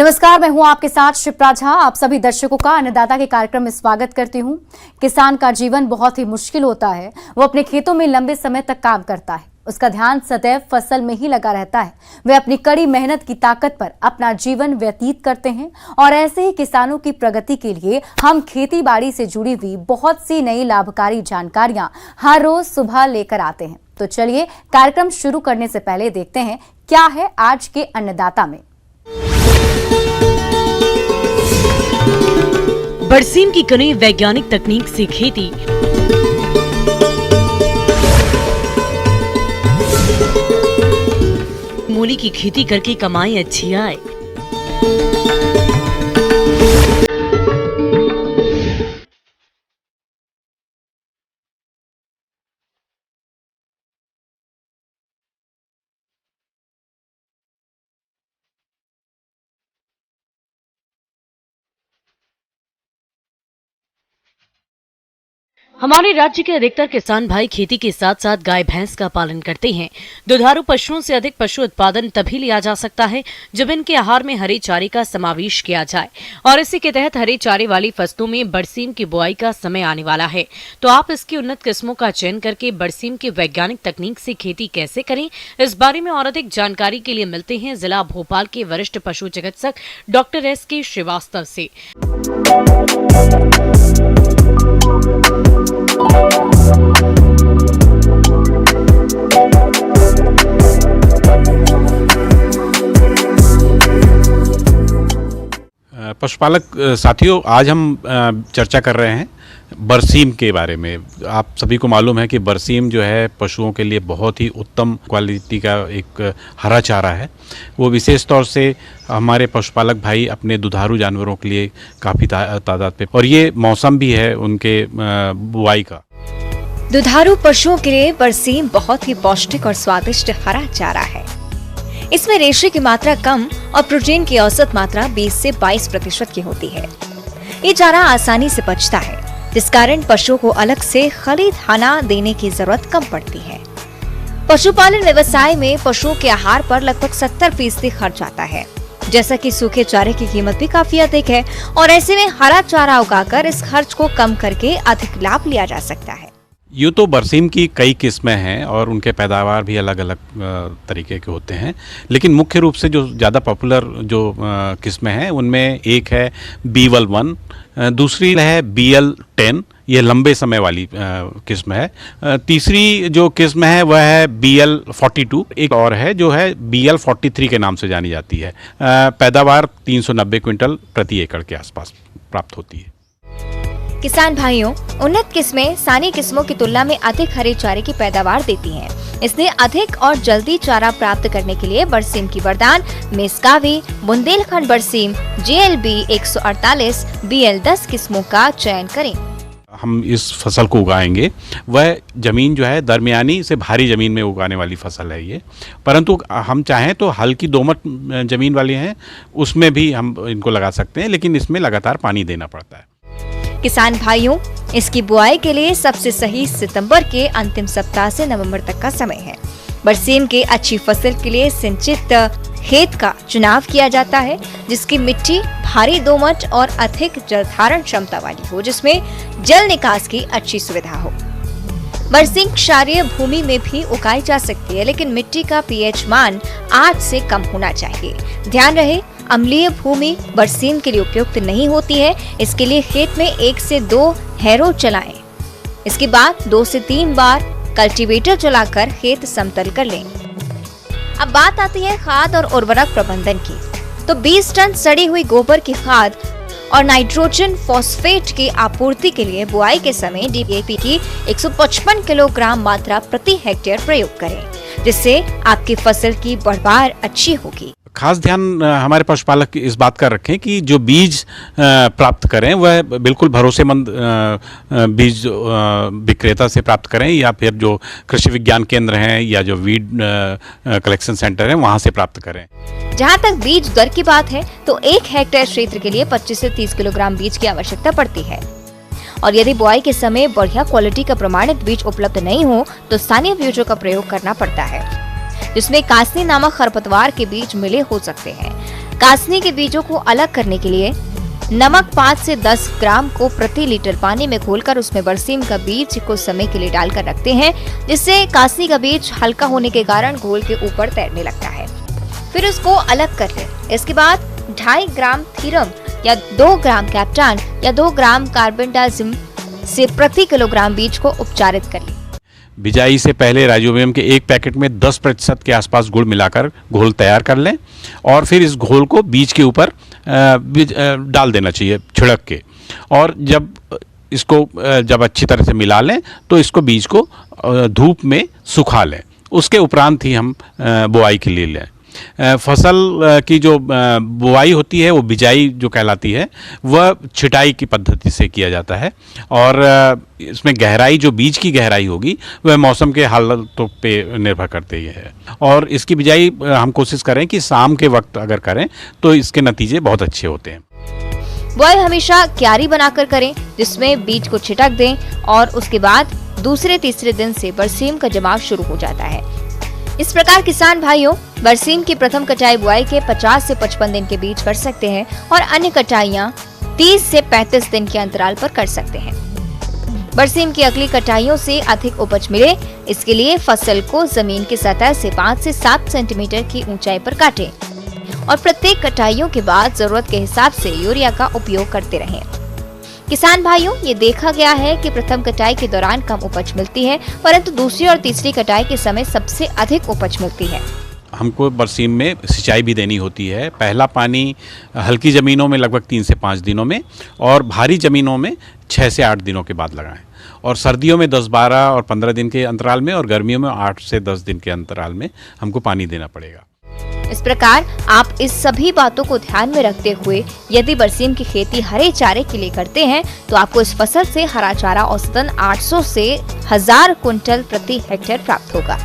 नमस्कार, मैं हूं आपके साथ शिप्रा झा। आप सभी दर्शकों का अन्नदाता के कार्यक्रम में स्वागत करती हूं। किसान का जीवन बहुत ही मुश्किल होता है। वो अपने खेतों में लंबे समय तक काम करता है, उसका ध्यान सदैव फसल में ही लगा रहता है। वे अपनी कड़ी मेहनत की ताकत पर अपना जीवन व्यतीत करते हैं और ऐसे ही किसानों की प्रगति के लिए हम खेती बाड़ी से जुड़ी हुई बहुत सी नई लाभकारी जानकारियां हर रोज सुबह लेकर आते हैं। तो चलिए कार्यक्रम शुरू करने से पहले देखते हैं क्या है आज के अन्नदाता में। बरसीम की करें वैज्ञानिक तकनीक से खेती। मूली की खेती करके कमाई अच्छी आय। हमारे राज्य के अधिकतर किसान भाई खेती के साथ साथ गाय भैंस का पालन करते हैं। दुधारू पशुओं से अधिक पशु उत्पादन तभी लिया जा सकता है जब इनके आहार में हरे चारे का समावेश किया जाए और इसी के तहत हरे चारे वाली फसलों में बरसीम की बुआई का समय आने वाला है। तो आप इसकी उन्नत किस्मों का चयन करके बरसीम की वैज्ञानिक तकनीक से खेती कैसे करें, इस बारे में और अधिक जानकारी के लिए मिलते हैं जिला भोपाल के वरिष्ठ पशु चिकित्सक डॉक्टर S.K. श्रीवास्तव से। पशुपालक साथियों, आज हम चर्चा कर रहे हैं बरसीम के बारे में। आप सभी को मालूम है कि बरसीम जो है पशुओं के लिए बहुत ही उत्तम क्वालिटी का एक हरा चारा है। वो विशेष तौर से हमारे पशुपालक भाई अपने दुधारू जानवरों के लिए काफ़ी तादाद पे, और ये मौसम भी है उनके बुआई का। दुधारू पशुओं के लिए बरसीम बहुत ही पौष्टिक और स्वादिष्ट हरा चारा है। इसमें रेशे की मात्रा कम और प्रोटीन की औसत मात्रा 20 से 22% की होती है। ये चारा आसानी से पचता है, जिस कारण पशुओं को अलग से खली खाना देने की जरूरत कम पड़ती है। पशुपालन व्यवसाय में पशुओं के आहार पर लगभग 70% खर्च आता है। जैसा कि सूखे चारे की कीमत भी काफी अधिक है और ऐसे में हरा चारा उगाकर इस खर्च को कम करके अधिक लाभ लिया जा सकता है। यूँ तो बरसीम की कई किस्में हैं और उनके पैदावार भी अलग अलग तरीके के होते हैं, लेकिन मुख्य रूप से जो ज़्यादा पॉपुलर जो किस्में हैं उनमें एक है BL1, दूसरी है BL10, ये लंबे समय वाली किस्म है। तीसरी जो किस्म है वह है BL42, एक और है जो है BL43 के नाम से जानी जाती है। पैदावार 390 क्विंटल प्रति एकड़ के आसपास प्राप्त होती है। किसान भाइयों, उन्नत किस्में सानी किस्मों की तुलना में अधिक हरे चारे की पैदावार देती हैं। इसलिए अधिक और जल्दी चारा प्राप्त करने के लिए बरसीम की वरदान मेस्कावी, बुंदेलखंड बरसीम, JLB 148, BL10 किस्मों का चयन करें। हम इस फसल को उगाएंगे, वह जमीन जो है दरमियानी से भारी जमीन में उगाने वाली फसल है ये, परंतु हम चाहें तो हल्की दोमट जमीन वाली हैं उसमें भी हम इनको लगा सकते हैं, लेकिन इसमें लगातार पानी देना पड़ता है। किसान भाइयों, इसकी बुआई के लिए सबसे सही सितंबर के अंतिम सप्ताह से नवंबर तक का समय है। बरसीम के अच्छी फसल के लिए सिंचित खेत का चुनाव किया जाता है, जिसकी मिट्टी भारी दोमट और अधिक जल धारण क्षमता वाली हो, जिसमें जल निकास की अच्छी सुविधा हो। बरसीम क्षारीय भूमि में भी उगाई जा सकती है, लेकिन मिट्टी का pH मान 8 से कम होना चाहिए। ध्यान रहे, अम्लीय भूमि बरसीम के लिए उपयुक्त नहीं होती है। इसके लिए खेत में 1 से 2 हैरो चलाएं। इसके बाद 2 से 3 बार कल्टीवेटर चलाकर खेत समतल कर लें। अब बात आती है खाद और उर्वरक प्रबंधन की। तो 20 टन सड़ी हुई गोबर की खाद और नाइट्रोजन फॉस्फेट की आपूर्ति के लिए बुआई के समय DAP की 155 किलोग्राम मात्रा प्रति हेक्टेयर प्रयोग करें, जिससे आपकी फसल की पैदावार अच्छी होगी। खास ध्यान हमारे पशुपालक इस बात का रखें कि जो बीज प्राप्त करें वह बिल्कुल भरोसेमंद बीज विक्रेता से प्राप्त करें, या फिर जो कृषि विज्ञान केंद्र हैं या जो वीड कलेक्शन सेंटर हैं वहां से प्राप्त करें। जहां तक बीज दर की बात है तो 1 हेक्टेयर क्षेत्र के लिए 25 से 30 किलोग्राम बीज की आवश्यकता पड़ती है। और यदि बुआई के समय बढ़िया क्वालिटी का प्रमाणित बीज उपलब्ध नहीं हो तो स्थानीय बीजों का प्रयोग करना पड़ता है, जिसमें कासनी नामक खरपतवार के बीज मिले हो सकते हैं। कासनी के बीजों को अलग करने के लिए नमक 5 से 10 ग्राम को प्रति लीटर पानी में घोलकर उसमें बरसीम का बीज को समय के लिए डालकर रखते हैं, जिससे कासनी का बीज हल्का होने के कारण घोल के ऊपर तैरने लगता है। फिर उसको अलग कर लें। इसके बाद 2.5 ग्राम थीरम या 2 ग्राम कैप्टान या 2 ग्राम कार्बेंडाजिम से प्रति किलोग्राम बीज को उपचारित कर लें। बिजाई से पहले राइजोबियम के एक पैकेट में 10% के आसपास गुड़ मिलाकर घोल तैयार कर लें और फिर इस घोल को बीज के ऊपर डाल देना चाहिए छिड़क के। और जब इसको जब अच्छी तरह से मिला लें तो इसको बीज को धूप में सुखा लें। उसके उपरांत ही हम बुआई के लिए लें। फसल की जो बुआई होती है वो बिजाई जो कहलाती है, वह छिटाई की पद्धति से किया जाता है और इसमें गहराई जो बीज की गहराई होगी वह मौसम के हालातों पे निर्भर करती है। और इसकी बिजाई हम कोशिश करें कि शाम के वक्त अगर करें तो इसके नतीजे बहुत अच्छे होते हैं। बुआई हमेशा क्यारी बनाकर करें, जिसमें बीज को छिटक दें और उसके बाद दूसरे तीसरे दिन से बरसीम का जमाव शुरू हो जाता है। इस प्रकार किसान भाइयों बरसीम की प्रथम कटाई बुआई के 50 से 55 दिन के बीच कर सकते हैं और अन्य कटाइयाँ 30 से 35 दिन के अंतराल पर कर सकते हैं। बरसीम की अगली कटाइयों से अधिक उपज मिले, इसके लिए फसल को जमीन की सतह से 5 से 7 सेंटीमीटर की ऊंचाई पर काटें और प्रत्येक कटाइयों के बाद जरूरत के हिसाब से यूरिया का उपयोग करते रहें। किसान भाइयों, ये देखा गया है कि प्रथम कटाई के दौरान कम उपज मिलती है, परंतु दूसरी और तीसरी कटाई के समय सबसे अधिक उपज मिलती है। हमको बरसीम में सिंचाई भी देनी होती है। पहला पानी हल्की ज़मीनों में लगभग 3 से 5 दिनों में और भारी ज़मीनों में 6 से 8 दिनों के बाद लगाएं। और सर्दियों में 10, 12 और 15 दिन के अंतराल में और गर्मियों में 8 से 10 दिन के अंतराल में हमको पानी देना पड़ेगा। इस प्रकार आप इस सभी बातों को ध्यान में रखते हुए यदि बरसीम की खेती हरे चारे के लिए करते हैं तो आपको इस फसल से हरा चारा औसतन 800 से 1000 कुंटल प्रति हेक्टेयर प्राप्त होगा।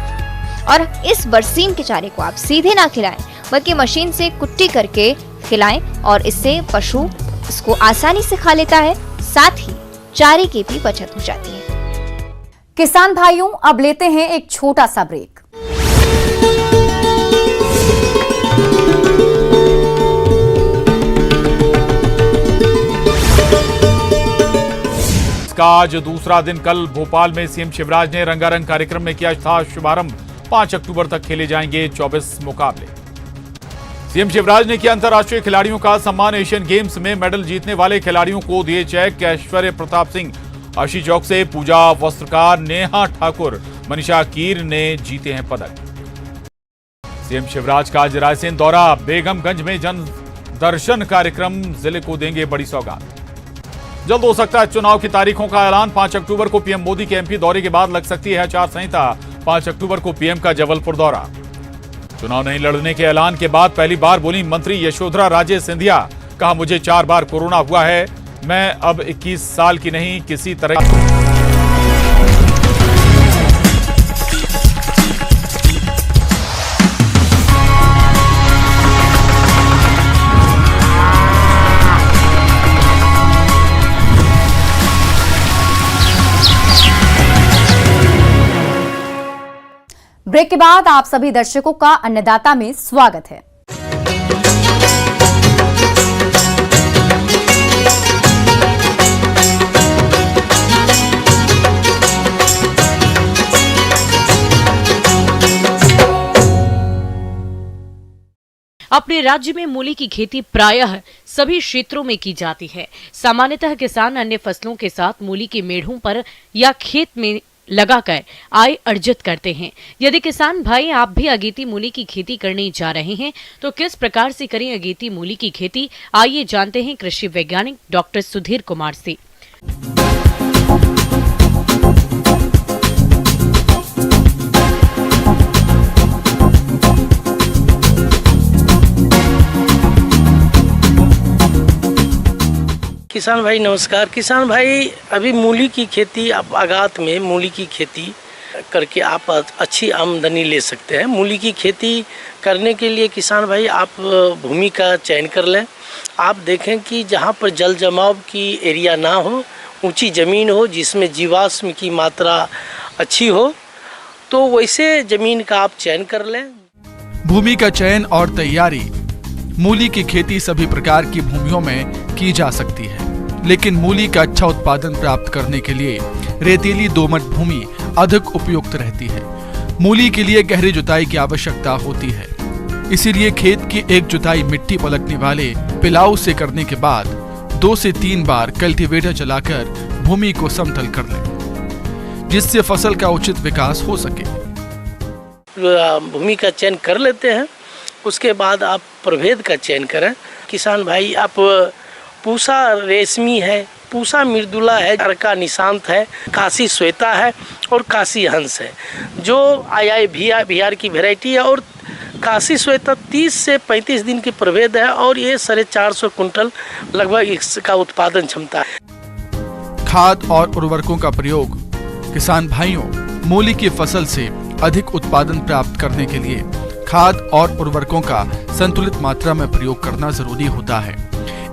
और इस बरसीम के चारे को आप सीधे ना खिलाएं, बल्कि मशीन से कुट्टी करके खिलाएं और इससे पशु इसको आसानी से खा लेता है, साथ ही चारे की भी बचत हो जाती है। किसान भाइयों, अब लेते हैं एक छोटा सा ब्रेक। इसका आज दूसरा दिन। कल भोपाल में सीएम शिवराज ने रंगारंग कार्यक्रम में किया था शुभारंभ। 5 अक्टूबर तक खेले जाएंगे 24 मुकाबले। सीएम शिवराज ने किया अंतर्राष्ट्रीय खिलाड़ियों का सम्मान। एशियन गेम्स में मेडल जीतने वाले खिलाड़ियों को दिए चेक। ऐश्वर्य प्रताप सिंह, आशी चौक से पूजा वस्त्रकार, नेहा ठाकुर, मनीषा कीर ने जीते हैं पदक। सीएम शिवराज का आज रायसेन दौरा। बेगमगंज में जन दर्शन कार्यक्रम, जिले को देंगे बड़ी सौगात। जल्द हो सकता है चुनाव की तारीखों का ऐलान। 5 अक्टूबर को पीएम मोदी के एमपी दौरे के बाद लग सकती है आचार संहिता। 5 अक्टूबर को पीएम का जबलपुर दौरा। चुनाव नहीं लड़ने के ऐलान के बाद पहली बार बोली मंत्री यशोधरा राजे सिंधिया। कहा, मुझे 4 बार कोरोना हुआ है, मैं अब 21 साल की नहीं, किसी तरह ब्रेक के बाद आप सभी दर्शकों का अन्नदाता में स्वागत है। अपने राज्य में मूली की खेती प्रायः सभी क्षेत्रों में की जाती है। सामान्यतः किसान अन्य फसलों के साथ मूली के मेढ़ों पर या खेत में लगाकर आय अर्जित करते हैं। यदि किसान भाई आप भी अगेती मूली की खेती करने जा रहे हैं तो किस प्रकार से करें अगेती मूली की खेती, आइए जानते हैं कृषि वैज्ञानिक डॉक्टर सुधीर कुमार से। किसान भाई नमस्कार। किसान भाई, अभी मूली की खेती, आप आगात में मूली की खेती करके आप अच्छी आमदनी ले सकते हैं। मूली की खेती करने के लिए किसान भाई आप भूमि का चयन कर लें। आप देखें कि जहाँ पर जल जमाव की एरिया ना हो, ऊंची ज़मीन हो जिसमें जीवाश्म की मात्रा अच्छी हो, तो वैसे ज़मीन का आप चयन कर लें। भूमि का चयन और तैयारी मूली की खेती सभी प्रकार की भूमियों में की जा सकती है, लेकिन मूली का अच्छा उत्पादन प्राप्त करने के लिए रेतीली दोमट भूमि अधिक उपयुक्त रहती है। मूली के लिए गहरी जुताई की आवश्यकता होती है, इसीलिए खेत की एक जुताई मिट्टी पलटने वाले पिलाऊ से करने के बाद 2 से 3 बार कल्टीवेटर चलाकर भूमि को समतल कर लें, जिससे फसल का उचित विकास हो सके। भूमि का चयन कर लेते हैं, उसके बाद आप प्रभेद का चयन करें। किसान भाई, आप पूसा रेशमी है, पूसा मृदुला है, अर्का निशांत है, काशी श्वेता है और काशी हंस है, जो आई बिहार की वैरायटी है। और काशी श्वेता 30 से 35 दिन की प्रभेद है और ये 450 कुंटल लगभग इसका उत्पादन क्षमता है। खाद और उर्वरकों का प्रयोग किसान भाइयों, मूली की फसल से अधिक उत्पादन प्राप्त करने के लिए खाद और उर्वरकों का संतुलित मात्रा में प्रयोग करना जरूरी होता है।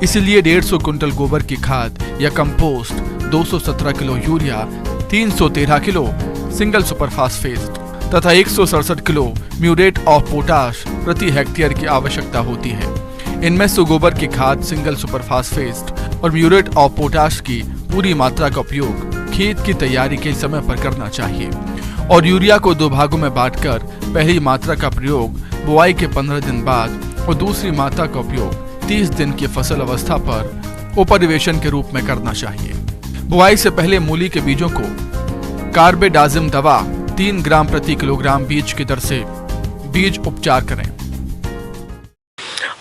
इसलिए 150 कुंटल गोबर की खाद या compost, 217 kilo urea, 313 kilo single super phosphate तथा 167 किलो म्यूरेट ऑफ पोटाश प्रति हेक्टेयर की आवश्यकता होती है। इनमें से गोबर की खाद, सिंगल सुपर फास्फेट और म्यूरेट ऑफ पोटाश की पूरी मात्रा का उपयोग खेत की तैयारी के समय पर करना चाहिए और यूरिया को 2 भागों में बांटकर पहली मात्रा का प्रयोग बुआई के 15 दिन बाद और दूसरी मात्रा का उपयोग 30 दिन की फसल अवस्था पर उपरिवेशन के रूप में करना चाहिए। बुआई से पहले मूली के बीजों को कार्बेडाजिम दवा 3 ग्राम प्रति किलोग्राम बीज की दर से बीज उपचार करें।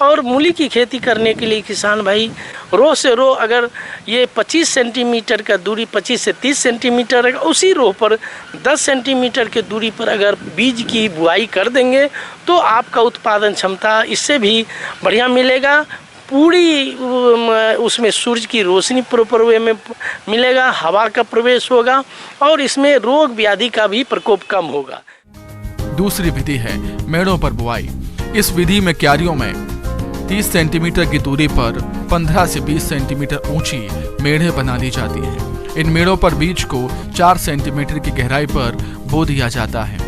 और मूली की खेती करने के लिए किसान भाई रो से रो अगर ये 25 सेंटीमीटर का दूरी 25 से 30 सेंटीमीटर है, उसी रो पर 10 सेंटीमीटर के दूरी पर अगर बीज की बुआई कर देंगे तो आपका उत्पादन क्षमता इससे भी बढ़िया मिलेगा। पूरी उसमें सूरज की रोशनी प्रॉपर वे में मिलेगा, हवा का प्रवेश होगा और इसमें रोग व्याधि का भी प्रकोप कम होगा। दूसरी विधि है मेड़ों पर बुआई। इस विधि में क्यारियों में 30 सेंटीमीटर की दूरी पर 15 से 20 सेंटीमीटर ऊंची मेढ़े बना ली जाती हैं। इन मेढ़ों पर बीज को 4 सेंटीमीटर की गहराई पर बो दिया जाता है।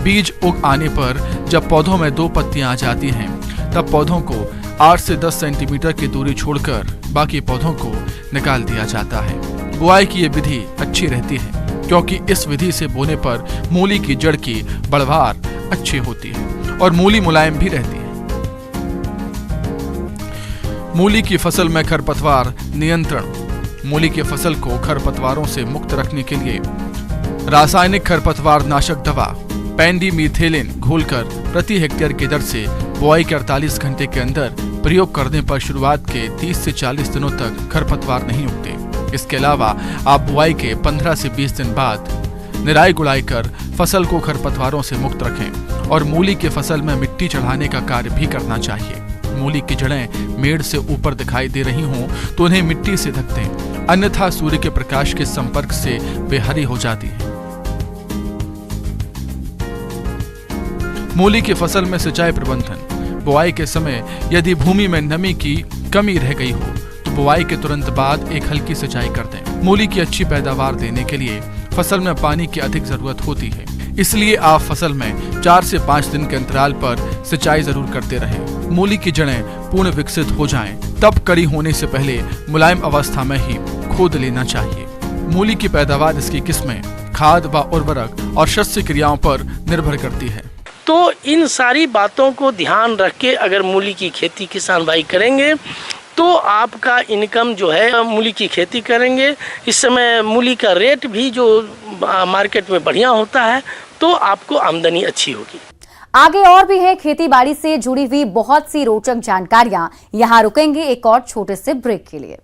बीज उग आने पर जब पौधों में 2 पत्तियां आ जाती हैं, तब पौधों को 8 से 10 सेंटीमीटर की दूरी छोड़कर बाकी पौधों को निकाल दिया जाता है। बुआई की ये विधि अच्छी रहती है क्योंकि इस विधि से बोने पर मूली की जड़ की बढ़वार अच्छी होती है और मूली मुलायम भी रहती है। मूली की फसल में खरपतवार नियंत्रण। मूली की फसल को खरपतवारों से मुक्त रखने के लिए रासायनिक खरपतवार नाशक दवा पेंडिमीथेलिन घोलकर प्रति हेक्टेयर की दर से बुआई के 48 घंटे के अंदर प्रयोग करने पर शुरुआत के 30 से 40 दिनों तक खरपतवार नहीं उगते। इसके अलावा आप बुआई के 15 से 20 दिन बाद निराई गुड़ाई कर फसल को खरपतवारों से मुक्त रखें और मूली की फसल में मिट्टी चढ़ाने का कार्य भी करना चाहिए। मूली की जड़ें मेड़ से ऊपर दिखाई दे रही हों तो उन्हें मिट्टी से ढक दें, अन्यथा सूर्य के प्रकाश के संपर्क से वे हरी हो जाती हैं। मूली की फसल में सिंचाई प्रबंधन। बुआई के समय यदि भूमि में नमी की कमी रह गई हो तो बुआई के तुरंत बाद एक हल्की सिंचाई कर दें। मूली की अच्छी पैदावार देने के लिए फसल में पानी की अधिक जरूरत होती है, इसलिए आप फसल में 4 से 5 दिन के अंतराल पर सिंचाई जरूर करते रहें। मूली की जड़ें पूर्ण विकसित हो जाएं, तब कड़ी होने से पहले मुलायम अवस्था में ही खोद लेना चाहिए। मूली की पैदावार इसकी किस्में, खाद व उर्वरक और शस्य क्रियाओं पर निर्भर करती है। तो इन सारी बातों को ध्यान रख के अगर मूली की खेती किसान भाई करेंगे तो आपका इनकम जो है, मूली की खेती करेंगे इस समय मूली का रेट भी जो मार्केट में बढ़िया होता है तो आपको आमदनी अच्छी होगी। आगे और भी है खेती बाड़ी से जुड़ी हुई बहुत सी रोचक जानकारियां। यहां रुकेंगे एक और छोटे से ब्रेक के लिए।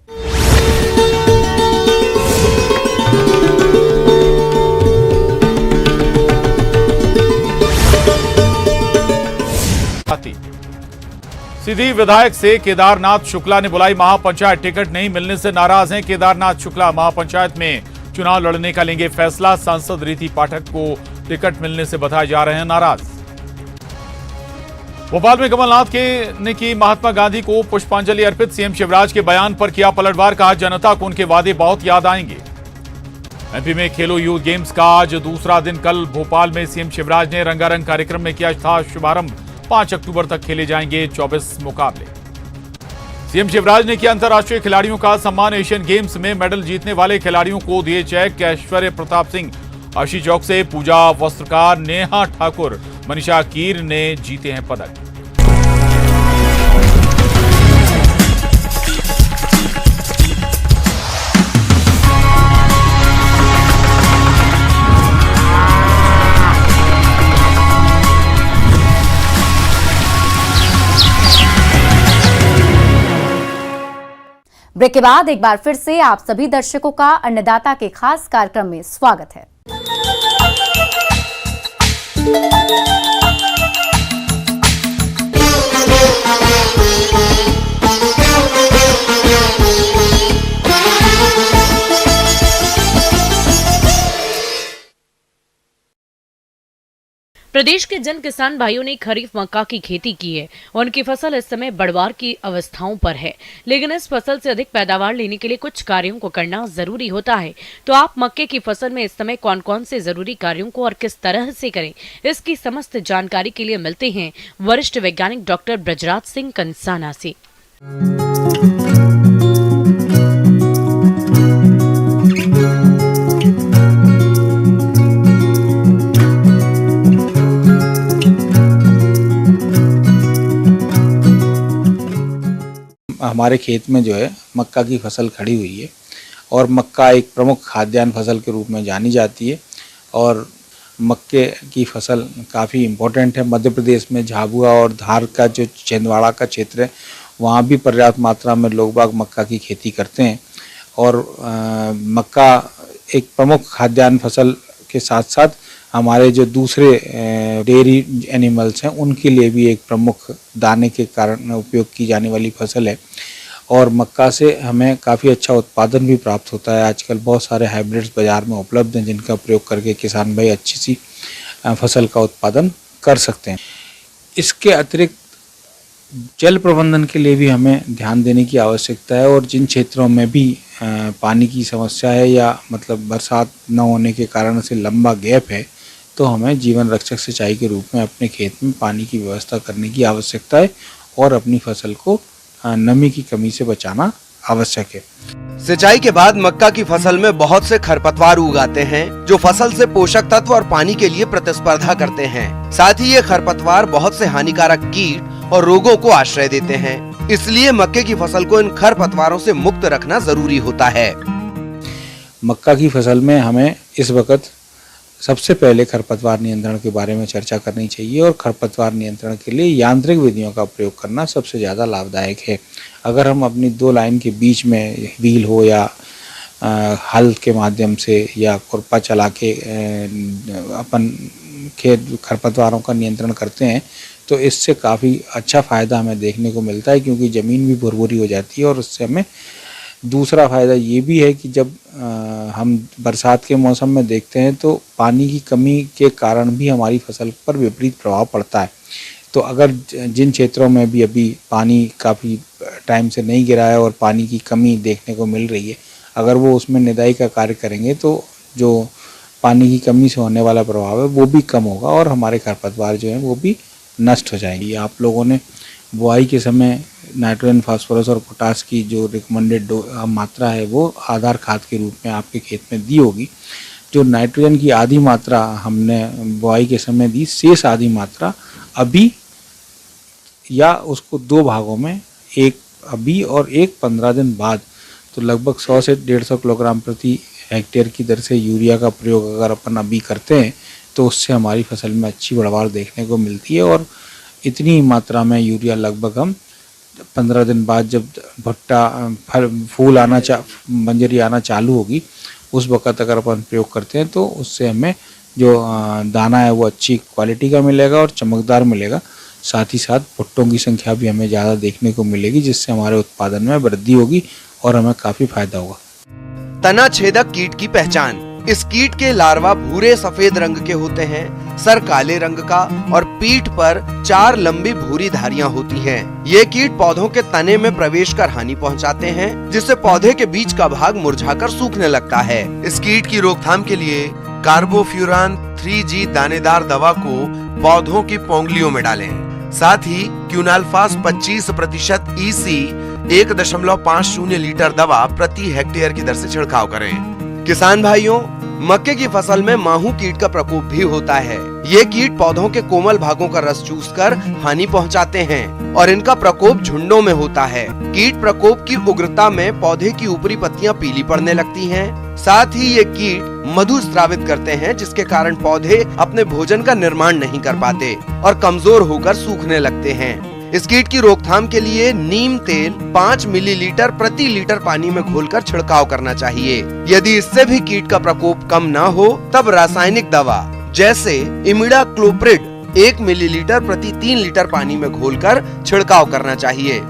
सीधी विधायक से केदारनाथ शुक्ला ने बुलाई महापंचायत। टिकट नहीं मिलने से नाराज हैं केदारनाथ शुक्ला। महापंचायत में चुनाव लड़ने का लेंगे फैसला। सांसद रीति पाठक को टिकट मिलने से बताए जा रहे हैं नाराज। भोपाल में कमलनाथ ने की महात्मा गांधी को पुष्पांजलि अर्पित। सीएम शिवराज के बयान पर किया पलटवार, कहा जनता को उनके वादे बहुत याद आएंगे। एमपी में खेलो यूथ गेम्स का आज दूसरा दिन। कल भोपाल में सीएम शिवराज ने रंगारंग कार्यक्रम में किया था शुभारंभ। 5 अक्टूबर तक खेले जाएंगे 24 मुकाबले। सीएम शिवराज ने किया अंतर्राष्ट्रीय खिलाड़ियों का सम्मान। एशियन गेम्स में मेडल जीतने वाले खिलाड़ियों को दिए चेक। ऐश्वर्य प्रताप सिंह, आशी चौक से पूजा वस्त्रकार, नेहा ठाकुर, मनीषा कीर ने जीते हैं पदक। ब्रेक के बाद एक बार फिर से आप सभी दर्शकों का अन्नदाता के खास कार्यक्रम में स्वागत है। प्रदेश के जिन किसान भाइयों ने खरीफ मक्का की खेती की है, उनकी फसल इस समय बढ़वार की अवस्थाओं पर है, लेकिन इस फसल से अधिक पैदावार लेने के लिए कुछ कार्यों को करना जरूरी होता है। तो आप मक्के की फसल में इस समय कौन कौन से जरूरी कार्यों को और किस तरह से करें, इसकी समस्त जानकारी के लिए मिलते हैं वरिष्ठ वैज्ञानिक डॉक्टर ब्रजराज सिंह कंसाना से। हमारे खेत में जो है मक्का की फसल खड़ी हुई है और मक्का एक प्रमुख खाद्यान्न फसल के रूप में जानी जाती है और मक्के की फसल काफ़ी इम्पोर्टेंट है। मध्य प्रदेश में झाबुआ और धार का जो छिंदवाड़ा का क्षेत्र है, वहाँ भी पर्याप्त मात्रा में लोग बाग मक्का की खेती करते हैं और मक्का एक प्रमुख खाद्यान्न फसल के साथ साथ हमारे जो दूसरे डेयरी एनिमल्स हैं उनके लिए भी एक प्रमुख दाने के कारण उपयोग की जाने वाली फसल है और मक्का से हमें काफ़ी अच्छा उत्पादन भी प्राप्त होता है। आजकल बहुत सारे हाइब्रिड्स बाज़ार में उपलब्ध हैं जिनका प्रयोग करके किसान भाई अच्छी सी फसल का उत्पादन कर सकते हैं। इसके अतिरिक्त जल प्रबंधन के लिए भी हमें ध्यान देने की आवश्यकता है और जिन क्षेत्रों में भी पानी की समस्या है या मतलब बरसात न होने के कारण से लंबा गैप है, तो हमें जीवन रक्षक सिंचाई के रूप में अपने खेत में पानी की व्यवस्था करने की आवश्यकता है और अपनी फसल को नमी की कमी से बचाना आवश्यक है। सिंचाई के बाद मक्का की फसल में बहुत से खरपतवार उग आते हैं जो फसल से पोषक तत्व और पानी के लिए प्रतिस्पर्धा करते हैं। साथ ही ये खरपतवार बहुत से हानिकारक कीट और रोगों को आश्रय देते हैं, इसलिए मक्के की फसल को इन खरपतवारों से मुक्त रखना जरूरी होता है। मक्का की फसल में हमें इस वक्त सबसे पहले खरपतवार नियंत्रण के बारे में चर्चा करनी चाहिए और खरपतवार नियंत्रण के लिए यांत्रिक विधियों का प्रयोग करना सबसे ज़्यादा लाभदायक है। अगर हम अपनी दो लाइन के बीच में व्हील हो या हल के माध्यम से या खुरपा चला के अपन खेत खरपतवारों का नियंत्रण करते हैं तो इससे काफ़ी अच्छा फ़ायदा हमें देखने को मिलता है क्योंकि ज़मीन भी भुरभुरी हो जाती है और उससे हमें दूसरा फ़ायदा ये भी है कि जब हम बरसात के मौसम में देखते हैं तो पानी की कमी के कारण भी हमारी फसल पर विपरीत प्रभाव पड़ता है। तो अगर जिन क्षेत्रों में भी अभी पानी काफ़ी टाइम से नहीं गिरा है और पानी की कमी देखने को मिल रही है, अगर वो उसमें निदाई का कार्य करेंगे तो जो पानी की कमी से होने वाला प्रभाव है वो भी कम होगा और हमारे खरपतवार जो हैं वो भी नष्ट हो जाएंगी। आप लोगों ने बुआई के समय नाइट्रोजन, फास्फोरस और पोटास की जो रिकमेंडेड मात्रा है वो आधार खाद के रूप में आपके खेत में दी होगी। जो नाइट्रोजन की आधी मात्रा हमने बुआई के समय दी, शेष आधी मात्रा अभी या उसको दो भागों में, एक अभी और एक 15 दिन बाद, तो लगभग 100 से 150 किलोग्राम प्रति हेक्टेयर की दर से यूरिया का प्रयोग अगर अपन अभी करते हैं तो उससे हमारी फसल में अच्छी बढ़वार देखने को मिलती है और इतनी मात्रा में यूरिया लगभग हम 15 दिन बाद जब भुट्टा फूल आना मंजरी आना चालू होगी उस वक़्त अगर अपन प्रयोग करते हैं तो उससे हमें जो दाना है वो अच्छी क्वालिटी का मिलेगा और चमकदार मिलेगा। साथ ही साथ भुट्टों की संख्या भी हमें ज़्यादा देखने को मिलेगी जिससे हमारे उत्पादन में वृद्धि होगी और हमें काफ़ी फायदा होगा। तना छेदक कीट की पहचान। इस कीट के लार्वा भूरे सफेद रंग के होते हैं, सर काले रंग का और पीठ पर 4 लंबी भूरी धारियां होती हैं। ये कीट पौधों के तने में प्रवेश कर हानि पहुंचाते हैं जिससे पौधे के बीच का भाग मुरझाकर सूखने लगता है। इस कीट की रोकथाम के लिए कार्बोफ्यूरान 3G दानेदार दवा को पौधों की पोंगलियों में डालें। साथ ही क्यूनाल्फास 25% EC 1.50 लीटर दवा प्रति हेक्टेयर की दर से छिड़काव करें। किसान भाइयों, मक्के की फसल में माहू कीट का प्रकोप भी होता है। ये कीट पौधों के कोमल भागों का रस चूसकर हानि पहुंचाते हैं और इनका प्रकोप झुंडों में होता है। कीट प्रकोप की उग्रता में पौधे की ऊपरी पत्तियां पीली पड़ने लगती हैं। साथ ही ये कीट मधु स्रावित करते हैं, जिसके कारण पौधे अपने भोजन का निर्माण नहीं कर पाते और कमजोर होकर सूखने लगते हैं। इस कीट की रोकथाम के लिए नीम तेल 5 मिलीलीटर प्रति लीटर पानी में घोलकर छिड़काव करना चाहिए। यदि इससे भी कीट का प्रकोप कम न हो, तब रासायनिक दवा जैसे इमिडाक्लोप्रिड 1 मिलीलीटर प्रति 3 लीटर पानी में घोलकर छिड़काव करना चाहिए।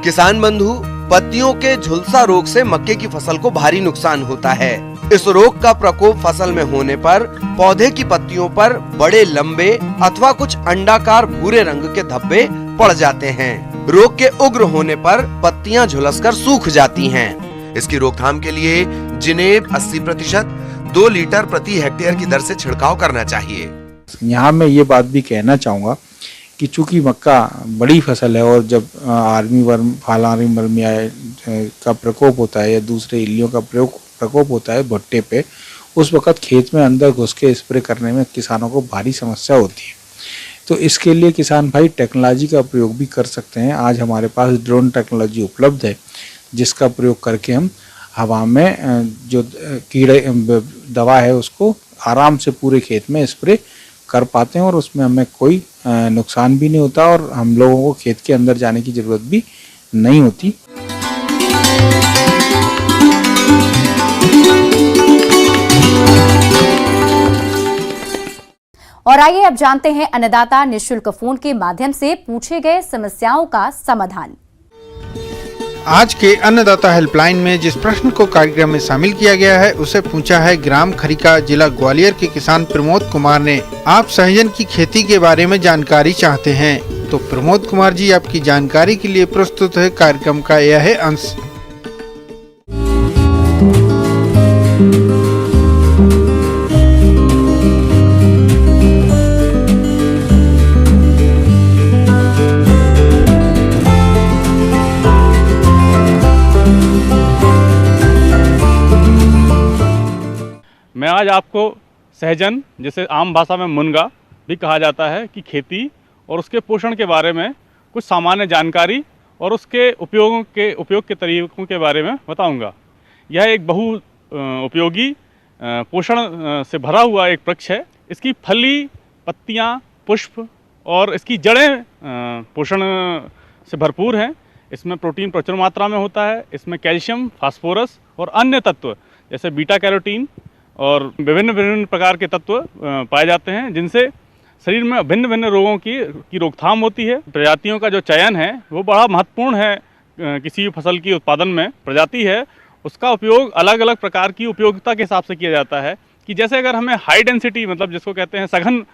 किसान बंधु, पत्तियों के झुलसा रोग से मक्के की फसल को भारी नुकसान होता है। इस रोग का प्रकोप फसल में होने पर पौधे की पत्तियों पर बड़े लंबे अथवा कुछ अंडाकार भूरे रंग के धब्बे पड़ जाते हैं। रोग के उग्र होने पर पत्तियां झुलसकर सूख जाती हैं। इसकी रोकथाम के लिए जिनेब 80% 2 लीटर प्रति हेक्टेयर की दर से छिड़काव करना चाहिए। यहाँ मैं ये बात भी कहना चाहूँगा कि चूंकि मक्का बड़ी फसल है और जब आर्मी वर्म, फाल आर्मी वर्म का प्रकोप होता है या दूसरे इल्लियों का प्रकोप होता है भुट्टे पे, उस वक़्त खेत में अंदर घुस के स्प्रे करने में किसानों को भारी समस्या होती है। तो इसके लिए किसान भाई टेक्नोलॉजी का प्रयोग भी कर सकते हैं। आज हमारे पास ड्रोन टेक्नोलॉजी उपलब्ध है, जिसका प्रयोग करके हम हवा में जो कीड़े दवा है उसको आराम से पूरे खेत में स्प्रे कर पाते हैं और उसमें हमें कोई नुकसान भी नहीं होता और हम लोगों को खेत के अंदर जाने की ज़रूरत भी नहीं होती। और आइए अब जानते हैं अन्नदाता निःशुल्क फोन के माध्यम से पूछे गए समस्याओं का समाधान। आज के अन्नदाता हेल्पलाइन में जिस प्रश्न को कार्यक्रम में शामिल किया गया है उसे पूछा है ग्राम खरीका, जिला ग्वालियर के किसान प्रमोद कुमार ने। आप सहजन की खेती के बारे में जानकारी चाहते हैं, तो प्रमोद कुमार जी आपकी जानकारी के लिए प्रस्तुत है कार्यक्रम का यह है अंश। मैं आज आपको सहजन, जिसे आम भाषा में मुनगा भी कहा जाता है, की खेती और उसके पोषण के बारे में कुछ सामान्य जानकारी और उसके उपयोग के तरीकों के बारे में बताऊंगा। यह एक बहु उपयोगी पोषण से भरा हुआ एक वृक्ष है। इसकी फली, पत्तियां, पुष्प और इसकी जड़ें पोषण से भरपूर हैं। इसमें प्रोटीन प्रचुर मात्रा में होता है। इसमें कैल्शियम, फास्फोरस और अन्य तत्व जैसे बीटा कैरोटीन और विभिन्न प्रकार के तत्व पाए जाते हैं, जिनसे शरीर में भिन्न भिन्न रोगों की रोकथाम होती है। प्रजातियों का जो चयन है वो बड़ा महत्वपूर्ण है। किसी भी फसल की उत्पादन में प्रजाति है उसका उपयोग अलग अलग प्रकार की उपयोगिता के हिसाब से किया जाता है। कि जैसे अगर हमें हाई डेंसिटी, मतलब जिसको कहते हैं सघन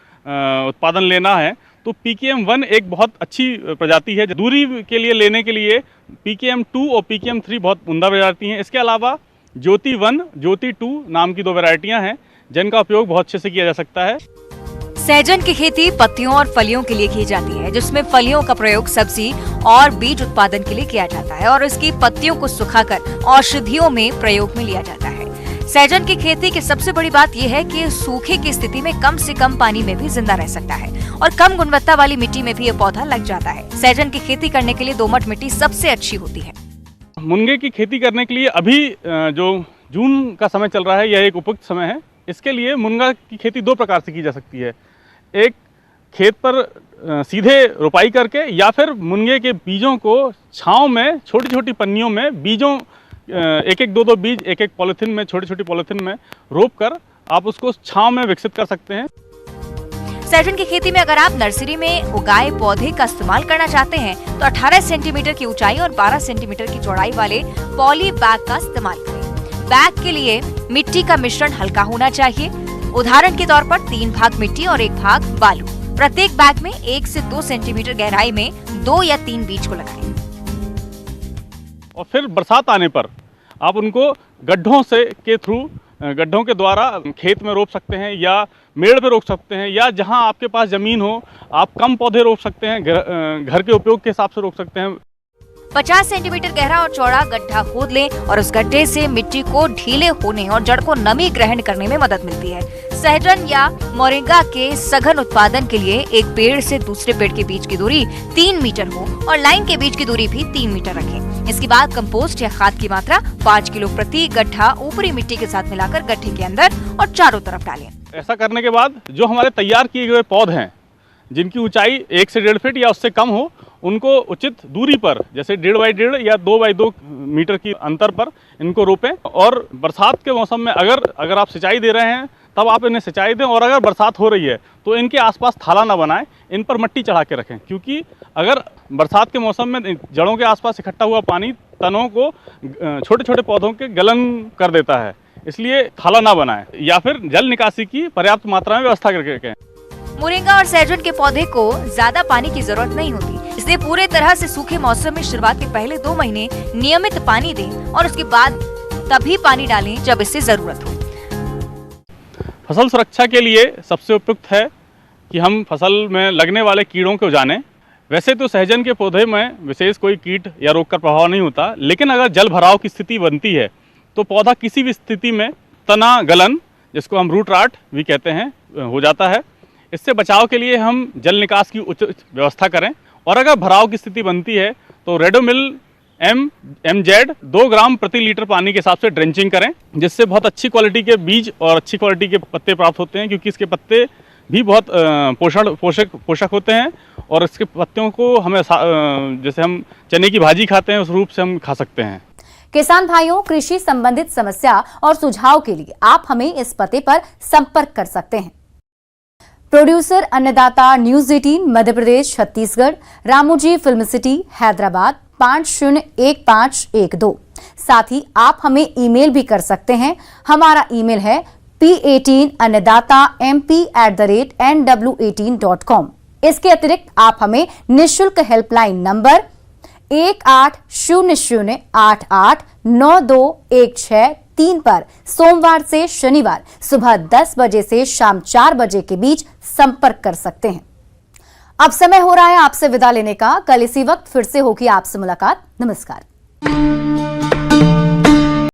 उत्पादन लेना है, तो PKM1 एक बहुत अच्छी प्रजाति है। दूरी के लिए लेने के लिए PKM2 और PKM3 बहुत उम्दा प्रजाति हैं। इसके अलावा ज्योति 1, ज्योति 2 नाम की 2 वैरायटियां हैं, जिनका उपयोग बहुत अच्छे से किया जा सकता है। सहजन की खेती पत्तियों और फलियों के लिए की जाती है, जिसमें फलियों का प्रयोग सब्जी और बीज उत्पादन के लिए किया जाता है और इसकी पत्तियों को सुखाकर औषधियों में प्रयोग में लिया जाता है। सहजन की खेती की सबसे बड़ी बात यह है कि सूखे की स्थिति में कम से कम पानी में भी जिंदा रह सकता है और कम गुणवत्ता वाली मिट्टी में भी ये पौधा लग जाता है। सहजन की खेती करने के लिए दोमट मिट्टी सबसे अच्छी होती है। मुनगे की खेती करने के लिए अभी जो जून का समय चल रहा है, यह एक उपयुक्त समय है। इसके लिए मुनगा की खेती 2 प्रकार से की जा सकती है। एक, खेत पर सीधे रोपाई करके, या फिर मुनगे के बीजों को छांव में छोटी छोटी पन्नियों में बीजों एक 2 बीज एक पॉलीथिन में, छोटी छोटी पॉलीथिन में रोप कर आप उसको छांव में विकसित कर सकते हैं। सहजन की खेती में अगर आप नर्सरी में उगाए पौधे का इस्तेमाल करना चाहते हैं तो 18 सेंटीमीटर की ऊंचाई और 12 सेंटीमीटर की चौड़ाई वाले पॉली बैग का इस्तेमाल करें। बैग के लिए मिट्टी का मिश्रण हल्का होना चाहिए। उदाहरण के तौर पर 3 भाग मिट्टी और 1 भाग बालू। प्रत्येक बैग में 1 से 2 सेंटीमीटर गहराई में 2 या 3 बीज को लगाएं। और फिर बरसात आने पर आप उनको गड्ढों के द्वारा खेत में रोप सकते हैं, या मेड़ पे रोप सकते हैं, या जहां आपके पास ज़मीन हो आप कम पौधे रोप सकते हैं, घर के उपयोग के हिसाब से रोप सकते हैं। 50 सेंटीमीटर गहरा और चौड़ा गड्ढा खोद लें और उस गड्ढे से मिट्टी को ढीले होने और जड़ को नमी ग्रहण करने में मदद मिलती है। सहजन या मोरिंगा के सघन उत्पादन के लिए एक पेड़ से दूसरे पेड़ के बीच की दूरी 3 मीटर हो और लाइन के बीच की दूरी भी 3 मीटर रखें। इसके बाद कंपोस्ट या खाद की मात्रा 5 किलो प्रति गड्ढा ऊपरी मिट्टी के साथ मिलाकर गड्ढे के अंदर और चारों तरफ डालें। ऐसा करने के बाद जो हमारे तैयार किए गए पौधे हैं जिनकी ऊंचाई 1 से 1.5 फीट या उससे कम हो, उनको उचित दूरी पर जैसे 1.5 बाई 1.5 या 2 बाई 2 मीटर की अंतर पर इनको रोपें। और बरसात के मौसम में अगर आप सिंचाई दे रहे हैं तब आप इन्हें सिंचाई दें, और अगर बरसात हो रही है तो इनके आसपास थाला ना बनाएं, इन पर मिट्टी चढ़ा के रखें, क्योंकि अगर बरसात के मौसम में जड़ों के आसपास इकट्ठा हुआ पानी तनों को छोटे छोटे पौधों के गलन कर देता है, इसलिए थाला ना बनाएं या फिर जल निकासी की पर्याप्त मात्रा में व्यवस्था करके रखें। मोरिंगा और सहजन के पौधे को ज्यादा पानी की जरूरत नहीं होती, इसलिए पूरे तरह से सूखे मौसम में शुरुआत के पहले 2 महीने नियमित पानी दें और उसके बाद तभी पानी डालें जब इससे जरूरत हो। फसल सुरक्षा के लिए सबसे उपयुक्त है कि हम फसल में लगने वाले कीड़ों को जानें। वैसे तो सहजन के पौधे में विशेष कोई कीट या रोग का प्रभाव नहीं होता, लेकिन अगर जल भराव की स्थिति बनती है तो पौधा किसी भी स्थिति में तना गलन, जिसको हम रूट राट भी कहते हैं, हो जाता है। इससे बचाव के लिए हम जल निकास की उचित व्यवस्था करें, और अगर भराव की स्थिति बनती है तो रेडोमिल MZ 2 ग्राम प्रति लीटर पानी के हिसाब से ड्रेंचिंग करें, जिससे बहुत अच्छी क्वालिटी के बीज और अच्छी क्वालिटी के पत्ते प्राप्त होते हैं, क्योंकि इसके पत्ते भी बहुत पोषक होते हैं और इसके पत्तों को हमें जैसे हम चने की भाजी खाते हैं उस रूप से हम खा सकते हैं। किसान भाइयों, कृषि संबंधित समस्या और सुझाव के लिए आप हमें इस पते पर संपर्क कर सकते हैं। प्रोड्यूसर अन्नदाता news 18 Madhya Pradesh Chhattisgarh, Ramoji film city Hyderabad 501512। साथ ही आप हमें ईमेल भी कर सकते हैं। हमारा ईमेल है p18annadata.mp@nw18.com। इसके अतिरिक्त आप हमें निःशुल्क हेल्पलाइन नंबर 1800889216 पर सोमवार से शनिवार सुबह 10 बजे से शाम 4 बजे के बीच संपर्क कर सकते हैं। अब समय हो रहा है आपसे विदा लेने का। कल इसी वक्त फिर से होगी आपसे मुलाकात। नमस्कार।